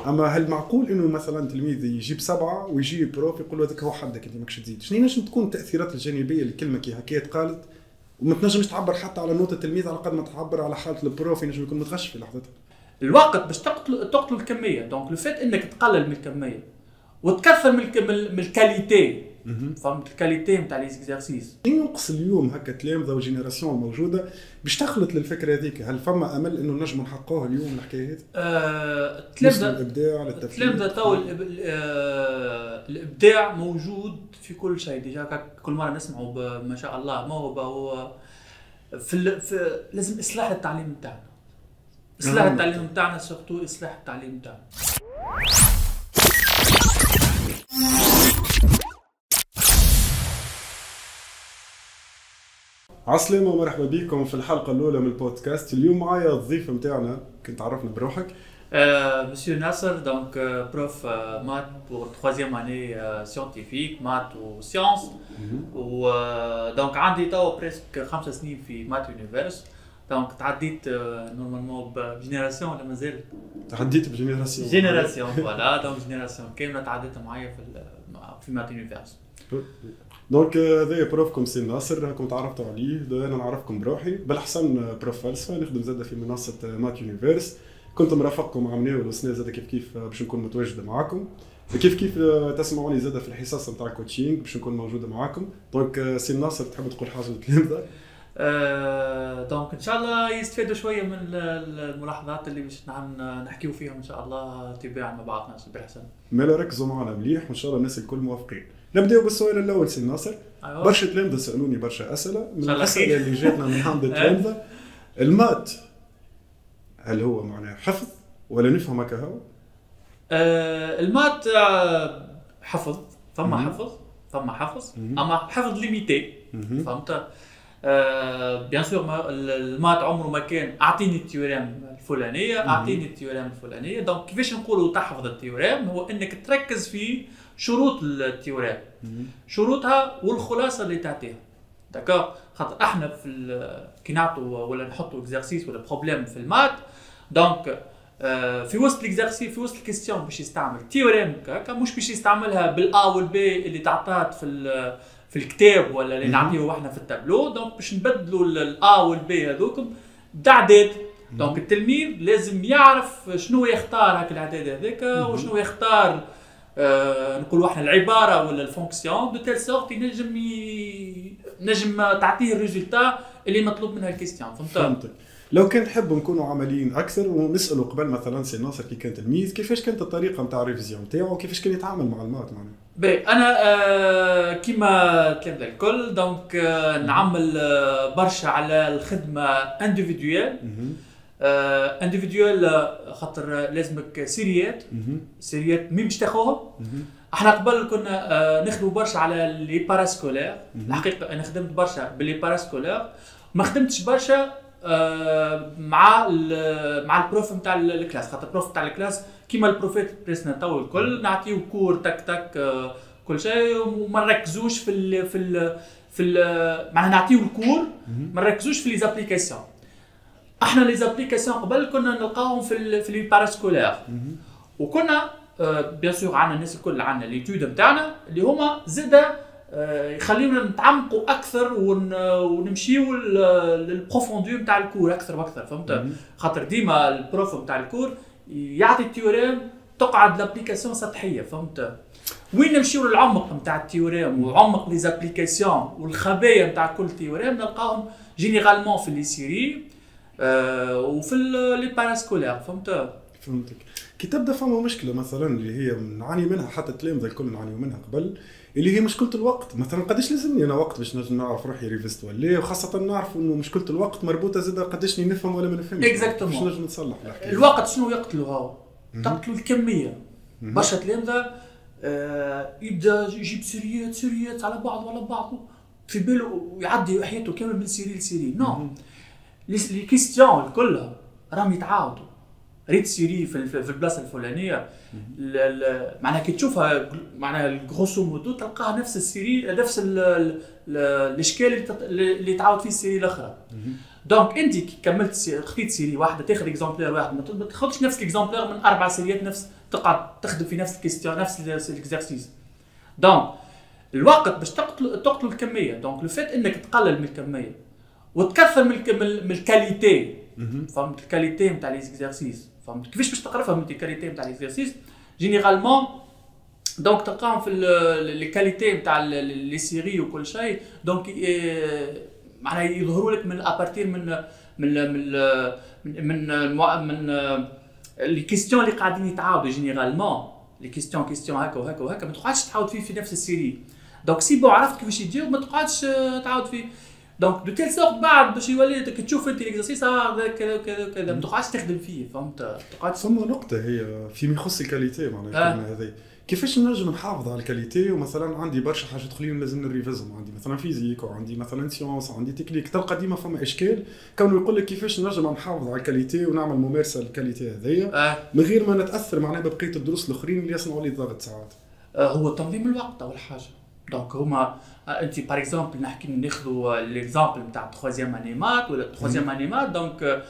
اما هل معقول انه مثلا تلميذ يجيب 7 ويجي بروف يقول له هذاك هو حدك انت ماكش تزيد؟ شنو نجم تكون التاثيرات الجانبيه للكلمه كي هكا قالت وما تنجمش تعبر حتى على نوت التلميذ على قد ما تعبر على حاله البروف ينجم يكون متغش في لحظتها؟ الوقت باش تقتل الكميه. دونك لو فات انك تقلل من الكميه وتكثر من الكاليتي. فهمت الكاليتي نتاع لي زيكزارسيس. ينقص اليوم هكا تلامذه وجينيراسيون موجوده باش تخلط للفكره هذيك. هل فما امل انه نجموا نحققوها اليوم الحكايه هذه؟ التلامذه الابداع للتفكير. التلامذه تو الابداع موجود في كل شيء. ديجا كل مره نسمعوا ما شاء الله موهبه. هو في لازم اصلاح التعليم نتاعنا. اصلاح التعليم نتاعنا سورتو اصلاح التعليم نتاعنا. عسلامة ومرحبا بكم في الحلقة الأولى من البودكاست. اليوم معايا الضيف متاعنا، كنت عرفنا بروحك. Monsieur Nasser, donc prof maths pour 3e année scientifique, maths ou sciences. Donc عندي تو بريسك 5 سنين في مات يونيفرس. دونك تعديت نورمالمون بجينيراسيون ولا مازال؟ تعديت بجينيراسيون فوالا. دونك جينيراسيون كاملة تعديتها معايا في مات يونيفرس. دونك هذا بروفكم سي ناصر، راكم تعرفتوا عليه. انا نعرفكم بروحي بالحسن بروف فلسفه، نخدم زاده في منصه مات يونيفرس. كنت مرافقكم عامناه والسنه زاده كيف باش نكون متواجد معاكم. كيف تسمعوني زاده في الحصص نتاع الكوتشينغ باش نكون موجوده معاكم. دونك سي ناصر تحب تقول حاجه للتلامذه؟ دونك ان شاء الله يستفادوا شويه من الملاحظات اللي باش نحكيو فيهم ان شاء الله تباعا مع بعضنا بالحسن. مالا ركزوا معنا مليح وان شاء الله الناس الكل موافقين. نبداو بالسؤال الاول سي ناصر. أيوة. برشا تلامذه سالوني برشا اسئله من الاسئله اللي جاتنا من عند التلامذه. المات هل هو معناه حفظ ولا نفهم هكا هو؟ المات حفظ. ثم حفظ اما حفظ ليميتي. فهمت؟ بيان سور المات عمره ما كان اعطيني التيوريم الفلانيه دونك كيفاش نقولوا تحفظ التيوريم؟ هو انك تركز في شروط التيوريم، شروطها والخلاصه اللي تعطيها. داكور؟ خاطر احنا كي نعطوا ولا نحطوا اكزرسيس ولا بروبليم في المات، دونك في وسط الاكزرسيس في وسط الكيستيون باش يستعمل تيوريم هكا، مش باش يستعملها بالا والبي اللي تعطات في الكتاب ولا اللي نعطيه احنا في التابلو. دونك باش نبدلوا الا والبي هذوكم باعداد. دونك التلميذ لازم يعرف شنو يختار هاك الاعداد هذاك وشنو يختار نقولوا احنا العباره ولا الفونكسيون دو تيل سورت نجم تعطيه الريزلتا اللي مطلوب منها الكيستيون. فهمتك. لو كان نحب نكونوا عمليين اكثر ونسالوا قبل مثلا سي ناصر كي كان تلميذ كيفاش كانت الطريقه نتاع الريفيزيون نتاعو وكيفاش كان يتعامل مع المات معناها؟ بي انا كيما تلامذه الكل دونك نعمل برشا على الخدمه انديفيدويل. انديفيدويل خاطر لازمك سيريات مين باش تاخذهم. احنا قبل كنا نخدموا برشا على لي باراسكولير. الحقيقه انا خدمت برشا باللي باراسكولير، ما خدمتش برشا مع البروف نتاع الكلاس. خاطر البروف نتاع الكلاس كيما البروفيت بريسنا تو الكل نعطيو كور تك كل شيء وما نركزوش في معناها نعطيو الكور ما نركزوش في لي زابليكاسيون. احنا لي زابليكاسيون قبل كنا نلقاهم في لي باراسكولير، وكنا بيان سور عندنا الناس الكل عندنا ليتود نتاعنا اللي هما زاده يخليونا نتعمقوا اكثر ونمشيو للبروفوندور نتاع الكور اكثر واكثر. فهمت؟ خاطر ديما البروف نتاع الكور يعطي التيوريم تقعد لابليكاسيون سطحيه. فهمت؟ وين نمشيو للعمق نتاع التيوريم وعمق لي زابليكاسيون والخبايا نتاع كل تيوريم نلقاهم جينيرالمون في لي سيري وفي لي باراسكولير. فهمتك. كي تبدا فما مشكله مثلا اللي هي نعاني منها حتى التلامذه الكل نعانيو منها قبل، اللي هي مشكله الوقت. مثلا قداش لازمني انا وقت باش نعرف روحي ريفيست ولا، وخاصه نعرف انه مشكله الوقت مربوطه زاده قداش نفهم ولا ما نفهمش. اكزاكتومون. باش نجم نصلح الحكايه. الوقت شنو يقتلوا هو؟ تقتلوا الكميه. برشا تلامذه يبدا يجيب سيريات على بعضه في باله يعدي حياته كامل من سيري لسيري. نو لي كيستيون كلها راهم يتعاودوا. ريت سيري في البلاصه الفلانيه معناها كي تشوفها معناها الغروسو مودو تلقاها نفس السيري نفس الاشكال اللي تعاود فيه السيري الاخرى. دونك انت كي كملت خديت سيري واحده تاخذ اكزامبلير واحد، ما تاخذش نفس الاكزامبلير من 4 سيريات تقعد تخدم في نفس الكيستيون نفس الاكزرسيس. دونك الوقت باش تقتل الكميه. دونك لو فيت انك تقلل من الكميه وتكثر من الكاليتي. فهمت الكاليتي نتاع ليزيكزارسيس. فهمت كيفاش باش تقرفها من الكاليتي نتاع ليزيكزارسيس جينيرالمون. دونك تلقاهم في لي كاليتي نتاع لي سيري وكل شيء. دونك معناها يظهروا لك من ابارتير من لي كيستيون اللي قاعدين يتعاودوا جينيرالمون. لي كيستيون هكا وهكا وهكا ما تقعدش تعاود فيه في نفس السيري. دونك سي بون عرفت كيفاش يجيو ما تقعدش تعاود فيه. دونك دو تيل سورت بعد باش يولي تشوف انت الاكزرسيس كذا كذا كذا ما تقعدش تخدم فيه. فهمت تقعد ثم نقطه هي فيما يخص الكاليتي معناها هذه كيفاش نجم نحافظ على الكاليتي. ومثلا عندي برشا حاجات اخرين لازم نريفيزهم. عندي مثلا فيزيك وعندي مثلا سيونس وعندي تكنيك. تلقى ديما فما اشكال كانوا يقول لك كيفاش نجم نحافظ على الكاليتي ونعمل ممارسه للكاليتي هذيا من غير ما نتاثر معناها ببقيه الدروس الاخرين اللي يصنعوا لي ضغط ساعات. هو تنظيم الوقت اول حاجه. دونك هما انت باغ اكزومبل نحكي ناخذوا ليكزامبل نتاع 3 اني مات ولا 3 اني مات. دونك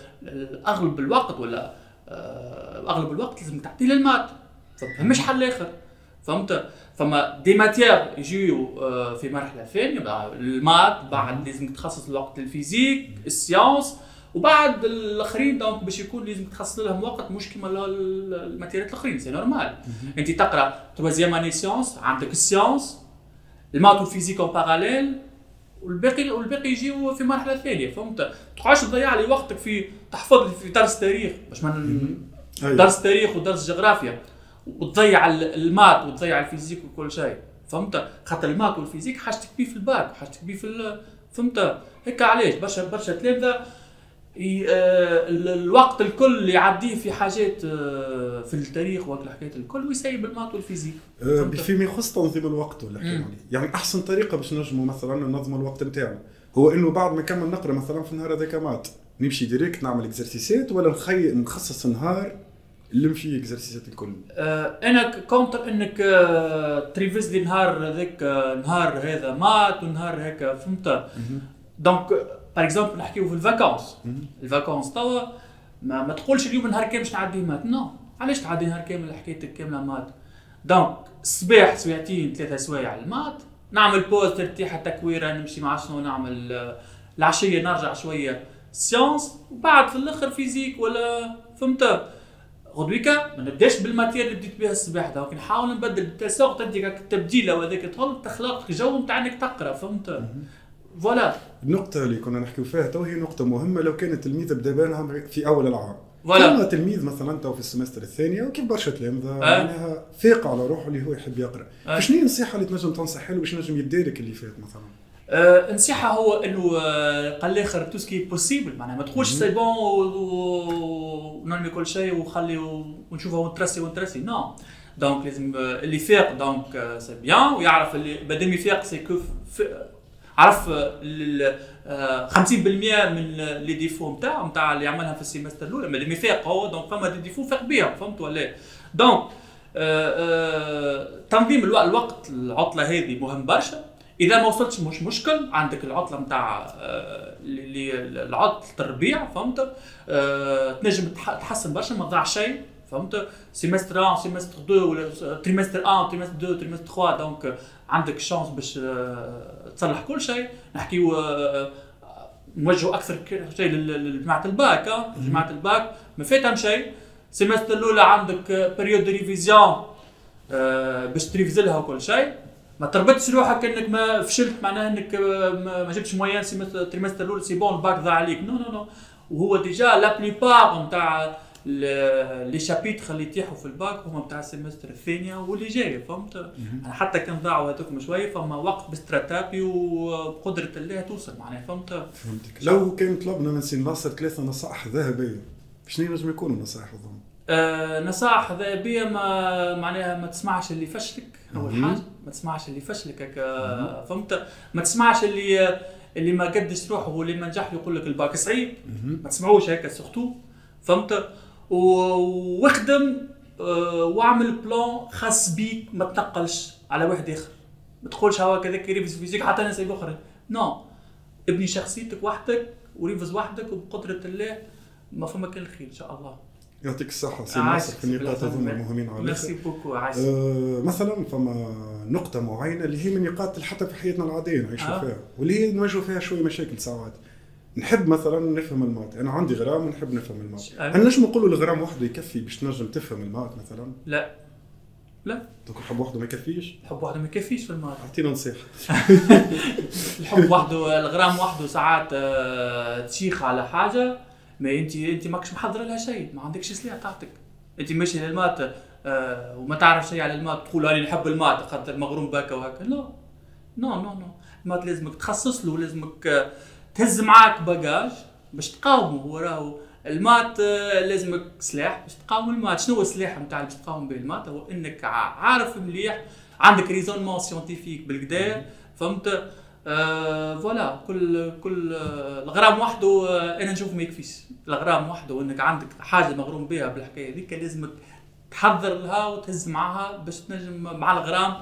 اغلب الوقت ولا اغلب الوقت لازم تعطيه للمات. فمش حل اخر. فهمت. فما دي ماتير يجيو في مرحله ثانيه المات. بعد لازم تخصص الوقت للفيزيك السيونس وبعد الاخرين. دونك باش يكون لازم تخصص لهم وقت مش كيما الماتيريات الاخرين. سي نورمال. انت تقرا 3 اني سيونس عندك السيونس المات والفيزيك اون باراليل والباقي يجيو في مرحله ثانيه. فهمت. ما تقعدش تضيع لي وقتك في تحفظ لي في درس تاريخ باش درس تاريخ ودرس جغرافيا وتضيع المات وتضيع الفيزيك وكل شيء. فهمت. خاطر المات والفيزيك حاجتك بيه في الباك حاجتك بيه في فهمت. هيك علاش برشا تلامذه الوقت الكل يعديه في حاجات في التاريخ وهيك الحكايات الكل ويسيب المات والفيزيك. فيما يخص تنظيم الوقت ولا يعني احسن طريقه باش نجموا مثلا ننظموا الوقت نتاعنا هو انه بعد ما نكمل نقرا مثلا في النهار هذاك مات نمشي ديريكت نعمل اكزرسيسات ولا نخصص نهار اللي فيه اكزرسيسات الكل. انا كونتر انك تريفيز لي نهار هذاك نهار هذا مات ونهار هكا. فهمت. دونك باغ اكزومبل نحكيو في الفاكونس. الفاكونس توا ما تقولش اليوم نهار كامل باش نعديه مات. نو علاش تعدي نهار كامل حكايتك كامله مات. دونك الصباح سويعتين 3 سوايع المات نعمل بوز ترتيحه تكويره نمشي مع شنو نعمل العشيه نرجع شويه سيونس وبعد في الاخر فيزيك ولا. فهمت. غدويكا ما نبداش بالماتير اللي بديت بها الصباح. دونك نحاول نبدل بالتسوق انت التبديله وهذاك تدخل تخلق جو نتاع انك تقرا. فهمت. فوالا النقطة اللي كنا نحكيو فيها تو هي نقطة مهمة. لو كان التلميذ بدا بانها في أول العام كما تلميذ مثلا تو في السمستر الثاني وكيف برشا تلامذة معناها فاق على روحه اللي هو يحب يقرا. شنو هي النصيحة اللي تنجم تنصح له باش نجم يدارك اللي فات مثلا؟ النصيحة هو انه قال الاخر تو سكي بوسيبل. معناها ما تقولش سي بون ونرمي كل شيء وخلي ونشوفها ونترسي نو. دونك لازم اللي فاق دونك سي بيان ويعرف اللي بدل يفاق سي كو عرف 50% من لي ديفو نتاع اللي عملها في السيمستر الاولى. ما اللي فاق هو دونك فما دي ديفو فاق بها. فهمت ولا. دونك تنظيم الوقت العطله هذه مهم برشا. اذا ما وصلتش مش مشكل. عندك العطله نتاع العطله الربيع. فهمت. تنجم تحسن برشا ما تضيع شيء. فهمت. سيمستر 1 سيمستر 2 ولا تريمستر 1 تريمستر 2 تريمستر 3. دونك عندك شانس باش تصلح كل شيء. نحكيو نوجهوا اكثر شيء لجماعه الباك. جماعه الباك ما فاتهم شيء. سيمستر الاولى عندك بريود دو ريفيزيون باش تريفيزلها وكل شيء. ما تربطش روحك انك ما فشلت معناها انك ما جبتش مويان تريمستر الاولى سي بون الباك ضاع عليك. نو وهو ديجا لا بليبار نتاع لي شابيتر اللي يتيحوا في الباك هما نتاع السيمستر الثانيه واللي جايه. فهمت. انا حتى كان ضاعوا هذوكم شويه فما وقت باستراتابي وبقدره الله توصل معناها. فهمتك. لو كان طلبنا من سي ناصر 3 نصائح ذهبيه شنو نجم يكونوا نصائح الظن؟ نصائح ذهبيه معناها ما تسمعش اللي فشلك. اول حاجه ما تسمعش اللي فشلك هكا. فهمت. ما تسمعش اللي ما قدش روحه واللي ما نجح يقول لك الباك صعيب. ما تسمعوش هكا سورتو. فهمت. واخدم واعمل بلان خاص بيك. ما تنقلش على واحد اخر. ما تقولش هوا كذاك يريفز فيزيك حتى ناس اخرين. نو ابني شخصيتك وحدك وريفز وحدك وبقدره الله ما فما كان الخير ان شاء الله. يعطيك الصحة سي ناصر في النقاط هذوما المهمين على الآخر. ميرسي بوكو عايش. مثلا فما نقطة معينة اللي هي من نقاط حتى في حياتنا العادية نعيشوا فيها واللي هي نواجهوا فيها شوية مشاكل ساعات. نحب مثلا نفهم المات، أنا عندي غرام ونحب نفهم المات. هل نجم نقولوا الغرام وحده يكفي باش تنجم تفهم المات مثلا؟ لا دوك الحب وحده ما يكفيش؟ الحب وحده ما يكفيش في المات. أعطينا نصيحة. الحب وحده الغرام وحده ساعات تشيخ على حاجة ما انت ماكش محضر لها شيء، ما عندكش سلاح تعطيك. انت ماشي للمات وما تعرف شيء على المات تقول انا نحب المات خاطر مغروم بك وهكا. لا نو المات لازمك تخصص له، لازمك تهز معاك باجاج باش تقاومه. هو راهو المات لازمك سلاح باش تقاوم المات. شنو هو السلاح نتاع باش تقاوم به المات؟ هو انك عارف مليح، عندك ريزونمون سيونتيفيك بالكدا، فهمت؟ فوالا كل الغرام وحده انا نشوف ما يكفيش. الغرام وحده وانك عندك حاجه مغروم بها بالحكايه هذيك لازمك تحضر لها وتهز معها باش تنجم مع الغرام.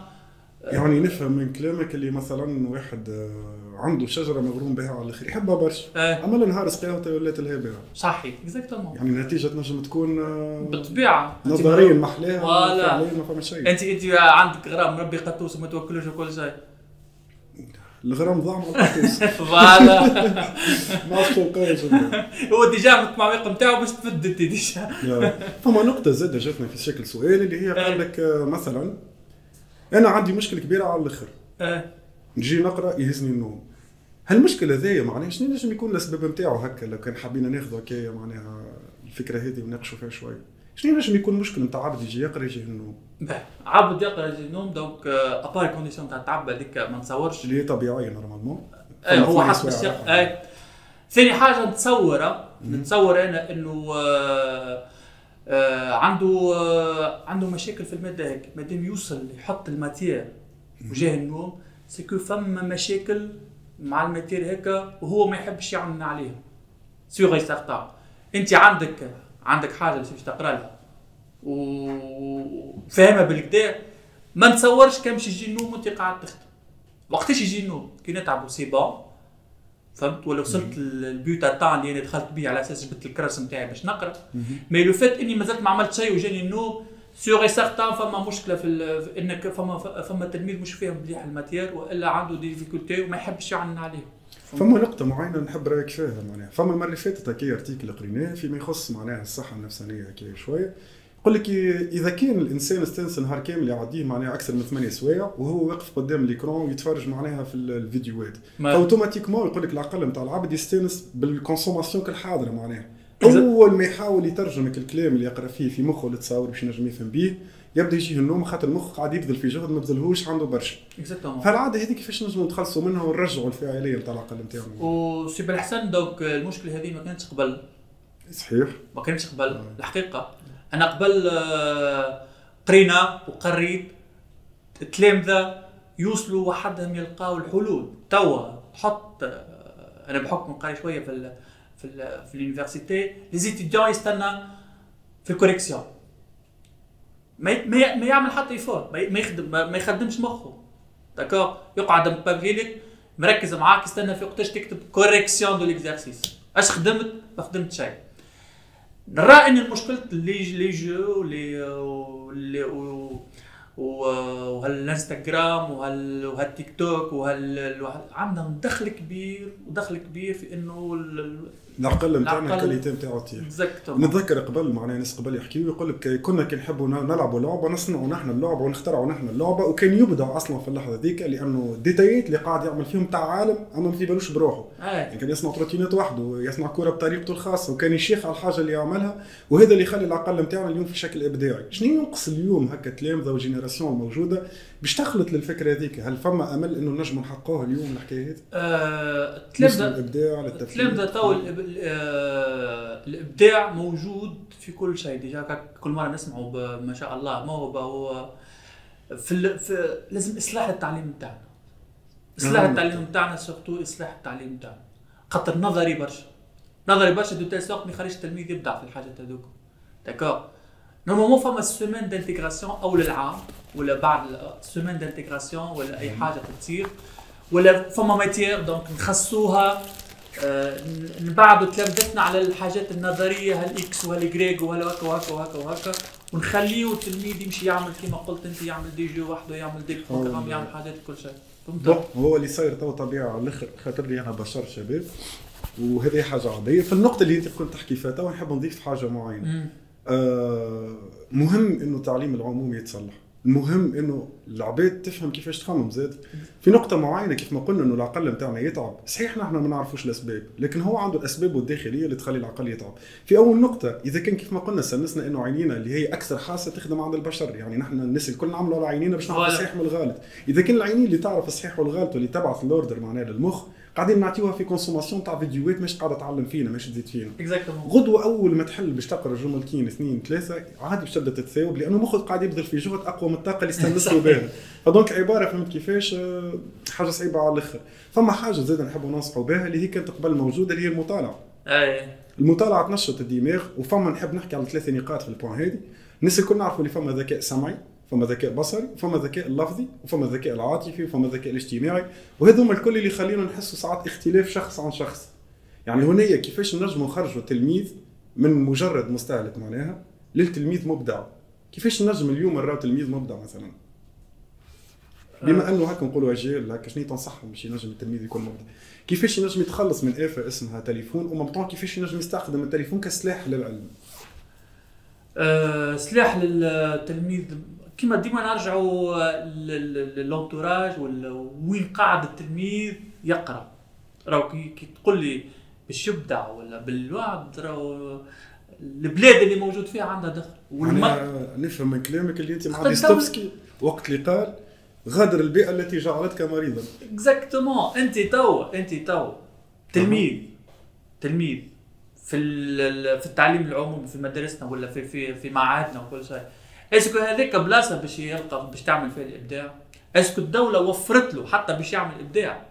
يعني نفهم من كلامك اللي مثلا واحد عنده شجره مغروم بها على الاخر يحبها برشا اما النهار سقاوته ولات لها بها. صحيح اكزاكتومون. يعني النتيجه تنجم تكون بالطبيعه نظريا محلاها فعليا ما فما شيء. انت عندك غرام مربي قطوس وما توكلوش وكل شيء. الغرام ضاع مع القطوس. فوالا ما عرفتش نقول هو ديجا التمعميق نتاعو باش تفد انت ديجا. فما نقطه زاده جاتنا في شكل سؤال اللي هي قال لك مثلا انا عندي مشكله كبيره على الاخر نجي نقرا يهزني النوم. هالمشكله هذيا معناها شنو نجم يكون السبب نتاعو هكا لو كان حابين ناخذوا هكايا معناها الفكره هذه ونناقشوا فيها شويه. شنو نجم يكون المشكل نتاع عبد يجي يقرا يجي النوم؟ عبد يقرا يجي النوم دونك ابار كونديسيون تاع التعب هذيك ما نتصورش اللي هي طبيعيه نورمالمون. هو حسب السياق. ثاني حاجه نتصور انا انه عنده مشاكل في الماده هيك ما دام يوصل يحط الماتير وجاه النوم سكو فما مشاكل مع الماتير هيك وهو ما يحبش يعمل عليها سيغ يستقطع. انت عندك حاجه باش تقرا لها وفاهمها بالكدا ما نتصورش كان باش يجي النوم وانت قاعد تخدم. وقتاش يجي النوم كي نتعبوا سي بون فهمت ولا وصلت البيوت تاع اللي انا دخلت بيه على اساس جبت الكراس نتاعي باش نقرا. مي لو فات اني مازلت ما عملت شيء وجاني النوم سيغ سارتان فما مشكله في انك فما تلميذ مش فاهم مليح الماتير والا عنده ديفيكولتي وما يحبش يعلن عليه. فما نقطه معينه نحب رايك فيها معناها. فما المره اللي فاتت هكا ارتيكل قريناه فيما يخص معناها الصحه النفسانيه هكا شويه يقول لك اذا كان الانسان استنس نهار كامل يعديه معناها اكثر من 8 سوايع وهو واقف قدام الاكران ويتفرج معناها في الفيديوهات اوتوماتيكمون يقول لك العقل نتاع العبد يستانس بالكونسوماسيون كالحاضره معناها. اول ما يحاول يترجم الكلام اللي يقرا فيه في مخه لتصاور باش ينجم يفهم به يبدا يجيه النوم خاطر المخ قاعد يبذل في جهد ما بذلهوش عنده برشا. فالعاده هذيك كيفاش نجموا نتخلصوا منها ونرجعوا الفاعليه نتاع العقل نتاعنا؟ وسي بالحسن دوك المشكله هذه ما كانتش قبل. صحيح ما كانتش قبل الحقيقه. انا قبل قرينا وقريت التلامذه يوصلوا وحدهم يلقاو الحلول. توا تحط انا بحكم قاري شويه في اليونيفرسيتي لي ستوديون يستنى في الكوريكسيون ما يعمل حتى ايفور ما يخدمش مخه داكور يقعد مبابليك مركز معاك يستنى في وقتاش تكتب كوريكسيون دو ليكزارسيس. اش خدمت؟ ما خدمت شيء. نرى ان المشكله لي جو وهالانستغرام وهالتيك توك عندهم دخل كبير في انه العقل نتاعنا الكاليتي نتاعو تيح. نتذكر قبل معناها ناس قبل يحكيوا يقول لك كنا كي نحبوا نلعبوا لعبه نصنعوا نحن اللعبه ونخترعوا نحن اللعبه وكان يبدع اصلا في اللحظه ذيك لانه الديتايات اللي قاعد يعمل فيهم تاع عالم اما ما يبانوش بروحه. يعني كان يصنع روتينات وحده يصنع كره بطريقته الخاصه وكان يشيخ على الحاجه اللي يعملها وهذا اللي يخلي العقل نتاعنا اليوم في شكل ابداعي. شنو ينقص اليوم هكا تلامذه وجينيراسيون موجوده باش تخلط للفكره هذيك؟ هل فما امل انه نجموا نحققوها اليوم الحكايه هذه؟ التلامذه الابداع للتفكير. التلامذه تو الابداع موجود في كل شيء ديجا كل مره نسمعوا ما شاء الله موهبه هو في لازم اصلاح التعليم نتاعنا. اصلاح التعليم نتاعنا سورتو اصلاح التعليم نتاعنا خاطر نظري برشا دو تيل سورت ما يخليش التلميذ يبدع في الحاجات هذوك داكور. نورمالمون فما سيمين دانتيغراسيون اول العام ولا بعد سيمين دانتيغراسيون ولا اي حاجه تصير ولا فما ماتيير دونك نخصوها نبعدوا تلامذتنا على الحاجات النظريه هالاكس وهالجريج وهالهكا وهكا وهكا وهكا، ونخليه التلميذ يمشي يعمل كما قلت انت، يعمل دي جي وحده، يعمل دي بروجرام، يعمل حاجات كل شيء. فهمت؟ هو اللي صاير تو طبيعه على الاخر، خاطر لي انا بشر شباب وهذه حاجه عاديه. في النقطه اللي انت كنت تحكي فيها تو نحب نضيف حاجه معينه. مهم انه التعليم العمومي يتصلح، المهم انه العباد تفهم كيفاش تخمم زاد. في نقطه معينه كيف ما قلنا انه العقل نتاعنا يتعب، صحيح نحن ما نعرفوش الاسباب، لكن هو عنده الاسباب الداخليه اللي تخلي العقل يتعب. في اول نقطه اذا كان كيف ما قلنا سنسنا انه عينينا اللي هي اكثر حاسه تخدم عند البشر، يعني نحن الناس الكل نعملوا على عينينا باش نعرف الصحيح من الغلط. اذا كان العينين اللي تعرف الصحيح والغلط واللي تبعث الاوردر معناها للمخ، قاعدين نعطيوها في كونسوماسيون تاع فيديوهات مش قاعده تعلم فينا، مش تزيد فينا. غدوه اول ما تحل باش تقرا جملتين اثنين ثلاثه عادي باش تبدا تتثاوب، لانه مخك قاعد يبذل في جهد اقوى من الطاقه اللي استنسلوا بها. فدونك العباره فهمت كيفاش حاجه صعيبه على الاخر. فما حاجه زاد نحبوا ننصحوا بها اللي هي كانت قبل موجوده، اللي هي المطالعه. المطالعه تنشط الدماغ، وفما نحب نحكي على 3 نقاط في البوان هذه. الناس الكل نعرفوا اللي فما ذكاء سمعي، فما ذكاء بصري، وفما ذكاء لفظي، وفما ذكاء العاطفي، وفما الذكاء الاجتماعي، وهذوما الكل اللي يخلينا نحسوا ساعات اختلاف شخص عن شخص. يعني هنا كيفاش نجموا نخرجوا تلميذ من مجرد مستهلك معناها للتلميذ مبدع؟ كيفاش نجم اليوم نراو تلميذ مبدع مثلا؟ بما انه هكا نقولوا اجيال هكا، شنو تنصحهم باش ينجم التلميذ يكون مبدع؟ كيفاش ينجم يتخلص من آفة اسمها تليفون، ومن كيفاش ينجم يستخدم التليفون كسلاح للعلم؟ سلاح للتلميذ كما ديما نرجعوا للانتوراج وين قاعد التلميذ يقرا. راهو كي تقول لي باش يبدع ولا بالوعد، راهو البلاد اللي موجود فيها عندها دخل. أنا نفهم من كلامك اللي انت مع ديستوفسكي وقت اللي قال غادر البيئه التي جعلتك مريضا. اكزاكتومون. انت تو تلميذ في التعليم العمومي في مدارسنا ولا في معاهدنا وكل شيء، اسكو هذيك بلاصه باش يلقى باش تعمل فيها الابداع؟ اسكو الدوله وفرت له حتى باش يعمل ابداع؟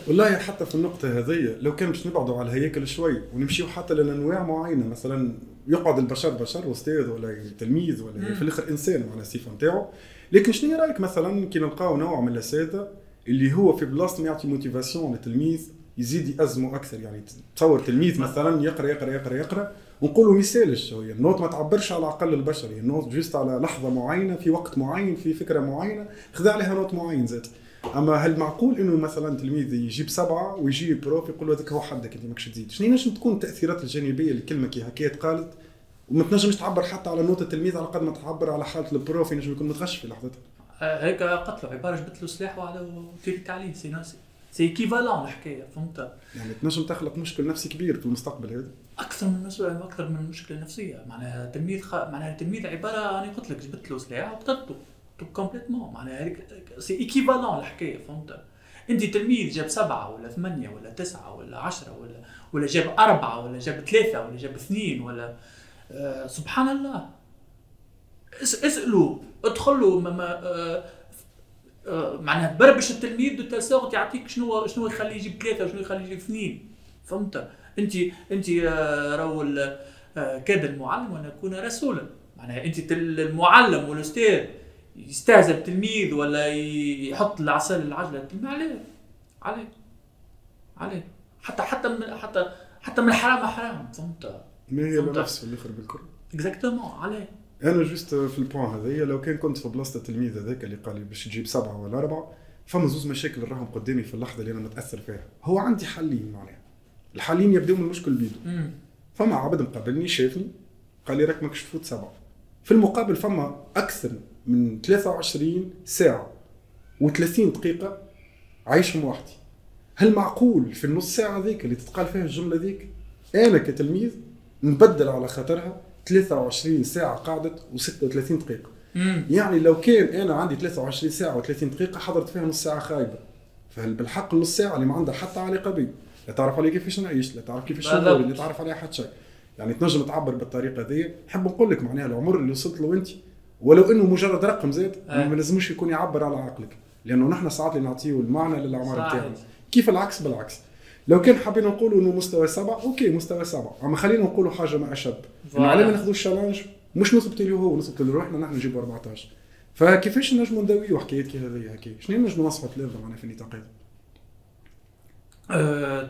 والله حتى في النقطه هذه لو كان باش نبعدوا على الهياكل شوي ونمشيو حتى لانواع معينه، مثلا يقعد البشر بشر، استاذ ولا تلميذ ولا في الاخر انسان على الصفه نتاعو. لكن شنو رايك مثلا كي نلقاو نوع من الاساتذه اللي هو في بلاصه ما يعطي موتيفاسيون للتلميذ يزيد يأزمه اكثر؟ يعني تصور تلميذ مثلا يقرا يقرا يقرا يقرا، ونقولوا مثالش هي النوت ما تعبرش على العقل البشري، النوت جوست على لحظه معينه في وقت معين في فكره معينه خذ عليها نوت معين زاد. اما هل معقول انه مثلا تلميذ يجيب 7 ويجي بروف يقول له هذاك هو حدك انت ماكش تزيد؟ شنو نجم تكون التاثيرات الجانبيه لكلمه كي هكا قالت وما تنجمش تعبر حتى على نوت التلميذ على قد ما تعبر على حاله البروف ينجم يكون متغش في لحظتها؟ هيك قتلوا عباره جبت له سلاح وعلى التعليم سي ايكيفالون الحكايه. فهمت؟ يعني تنجم تخلق مشكل نفسي كبير في المستقبل هذا اكثر من مشكله نفسيه. معناها التلميذ عباره انا قلت لك جبت له سلاح وقتلته كومبليتمون. معناها هذيك سي ايكيفالون الحكايه. فهمت؟ انت تلميذ جاب 7 ولا 8 ولا 9 ولا 10 ولا جاب 4 ولا جاب 3 ولا جاب 2 ولا سبحان الله، اسالوا ادخلوا معناها بربش التلميذ دو تاسورت يعطيك شنو يخليه يجيب 3 وشنو يخليه يجيب 2. فهمت؟ انت راهو كاد المعلم وان يكون رسولا. معناها انت المعلم والاستاذ يستهزئ بالتلميذ ولا يحط العصا للعجله، عليه حتى من الحرام حرام. فهمت؟ ما هي نفس في الاخر بالكل. اكزاكتومون. عليه انا جوست في البوان هذايا لو كنت في بلاصه التلميذ هذاك اللي قال لي باش تجيب 7 ولا 4، فما زوز مشاكل راهم قدامي في اللحظه اللي انا متاثر فيها. هو عندي حلين معناها، الحلين يبداو من المشكل بيدو. فما عبد مقابلني شافني قال لي راك ماكش تفوت 7. في المقابل فما اكثر من 23 ساعه و30 دقيقه عايشهم وحدي. هل معقول في النص ساعه ذيك اللي تتقال فيها الجمله ذيك انا كتلميذ نبدل على خاطرها 23 ساعه قعدت و36 دقيقه؟ يعني لو كان انا عندي 23 ساعه و30 دقيقه حضرت فيها نص ساعه خايبه، فهل بالحق النص ساعه اللي ما عندها حتى علاقه بي، لا تعرف عليه كيفاش نعيش، لا تعرف كيفاش نقول، لا تعرف عليها حتى شيء، يعني تنجم تعبر بالطريقه ذي؟ نحب نقول لك معناها العمر اللي وصلت له انت ولو انه مجرد رقم زاد ما لازمش يكون يعبر على عقلك، لانه نحن ساعات اللي نعطيه المعنى للاعمار بتاعنا. كيف العكس بالعكس، لو كان حابين نقولوا انه مستوى 7 اوكي مستوى 7، اما خلينا نقولوا حاجه ما اشد، على ما ناخذوا الشالنج مش نثبت له هو نثبت له روحنا نحن نجيبوا 14. فكيفاش نجموا نداويو حكايات كي هذه هكا؟ شنو نجموا نصحوا تلامذه معنا في النطاق هذا؟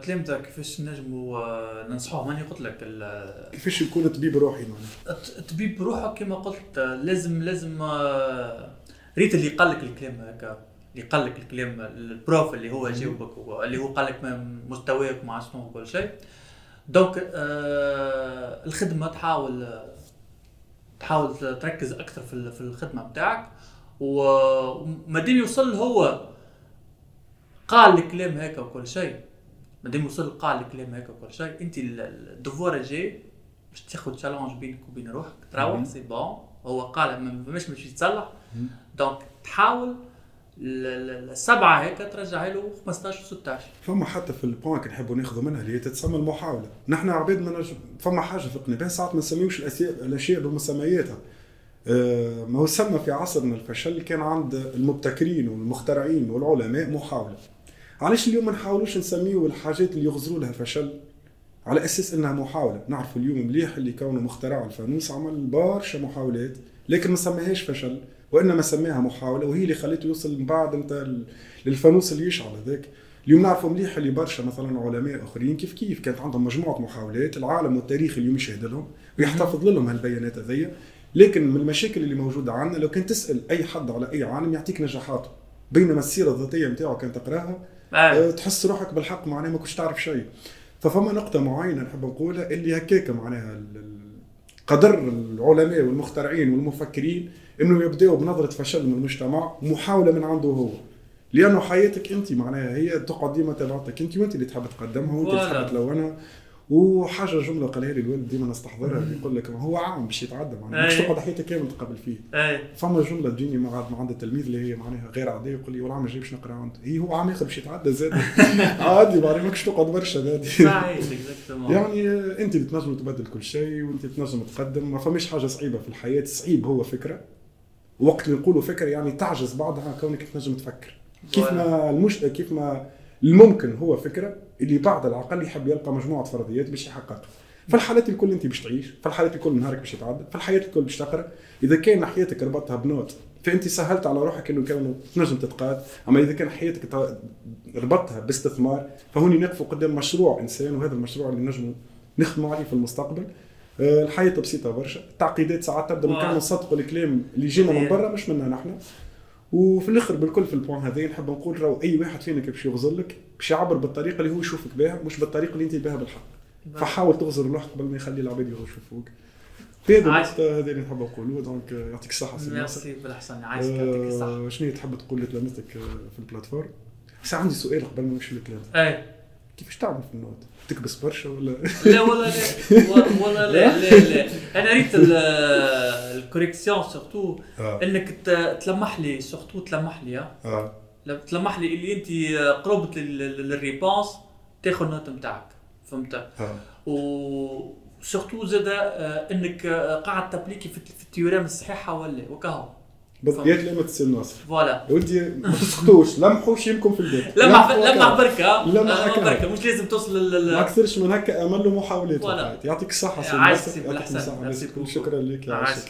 تلامذة كيفاش نجموا ننصحوهم. أنا قلت لك كيفاش يكون طبيب روحي معناها؟ الطبيب بروحه كما قلت لازم ريت اللي قال لك الكلام هكا، اللي قال لك الكلام البروف اللي هو جاوبك اللي هو قال لك مستواك مع شنو وكل شيء. دونك الخدمه تحاول تركز اكثر في الخدمه بتاعك، ومادام يوصل هو قال الكلام هكا وكل شيء، مادام يوصل قال الكلام هكا وكل شيء، انت الدفوار الجاي باش تاخذ تشالنج بينك وبين روحك، تروح سي بون هو قال مش يتصلح. دونك تحاول السبعه هيك ترجعها له 15 و16. فما حتى في البوان اللي نحبوا ناخذوا منها اللي هي تتسمى المحاوله. نحن عباد ما فما حاجه فقنا بها ساعات ما نسميوش الاشياء بمسمياتها. ما هو سمى في عصرنا الفشل كان عند المبتكرين والمخترعين والعلماء محاوله. علاش اليوم ما نحاولوش نسميو الحاجات اللي يغزروا لها فشل على اساس انها محاوله؟ نعرف اليوم مليح اللي كونه مخترع الفانوس عمل برشا محاولات لكن ما سماهاش فشل، وانما سماها محاوله، وهي اللي خليته يوصل من بعد انت للفانوس اللي يشعل هذاك. اليوم نعرفوا مليح اللي برشا مثلا علماء اخرين كيف كانت عندهم مجموعه محاولات، العالم والتاريخ اليوم يشهد لهم ويحتفظ لهم هالبيانات هذيا. لكن من المشاكل اللي موجوده عندنا لو كنت تسال اي حد على اي عالم يعطيك نجاحاته، بينما السيره الذاتيه نتاعو كان تقراها تحس روحك بالحق معناها ما كنتش تعرف شيء. فما نقطه معينه نحب نقولها اللي هكاك معناها قدر العلماء والمخترعين والمفكرين انه يبداوا بنظره فشل من المجتمع محاوله من عنده هو، لانه حياتك انت معناها هي تقعد ديما تبعتك انت، وانت اللي تحب تقدمها وانت اللي تحب تلونها. وحاجه جمله قالها لي الوالد ديما نستحضرها، يقول لك هو عام باش يتعدى معناها مش تقعد حياتك كامل تقبل فيه. فما جمله تجيني مع عند التلميذ اللي هي معناها غير عاديه، يقول لي والعام الجاي باش نقرا عنده، هي هو عام اخر باش يتعدى زاد عادي معناها ماكش تقعد برشا هذه صحيح يعني انت اللي تنجم تبدل كل شيء وانت تنجم تقدم. ما فماش حاجه صعيبه في الحياه، صعيب هو فكره، وقت اللي نقولوا فكره يعني تعجز بعدها كونك تنجم تفكر. كيف ما الممكن هو فكره اللي بعد العقل يحب يلقى مجموعه فرضيات باش يحققها. فالحالات الكل انت باش تعيش، فالحالات الكل نهارك باش يتعدى، فالحياه الكل باش تقرا. اذا كان حياتك ربطتها بنوت فانت سهلت على روحك انه تنجم تتقاد، اما اذا كان حياتك ربطتها باستثمار فهوني نقفوا قدام مشروع انسان، وهذا المشروع اللي نجم نخدموا عليه في المستقبل. الحياه بسيطه برشا، التعقيدات ساعات تبدا من كان نصدقوا الكلام اللي جينا من برا مش منا نحن. وفي الاخر بالكل في البوان هذا نحب نقول راهو اي واحد فينا باش يغزر لك باش يعبر بالطريقه اللي هو يشوفك بها، مش بالطريقه اللي انت بها بالحق. فحاول تغزر روحك قبل ما يخلي العباد يشوفوك. هذا النقطه هذه اللي نحب نقوله. دونك يعطيك الصحه سي ناصر. ميرسي بالحسن، عايشك يعطيك الصحه. شنو تحب تقول لتلامذتك في البلاتفورم؟ بس عندي سؤال قبل ما نمشي للتلامذه. كيفاش تعمل في النوت؟ تكبس برشا ولا لا ولا لا انا ريت الكوريكسيون سورتو انك تلمح لي سورتو تلمح لي اللي انت قربت للريبونس تاخذ نوت نتاعك، فهمت؟ و سورتو زاد انك قاعد تابليكي في التيوريم الصحيحه ولا وكهو بالضبط. لما تسال ناصر فوالا وانت ما تسكتوش، لمحوش يمكم في البيت، لمح بركه مش لازم توصل ما اكثرش من هكا، امل له محاولات. يعطيك الصحه سي ناصر. بالحسن. شكرا لك يا عاشق.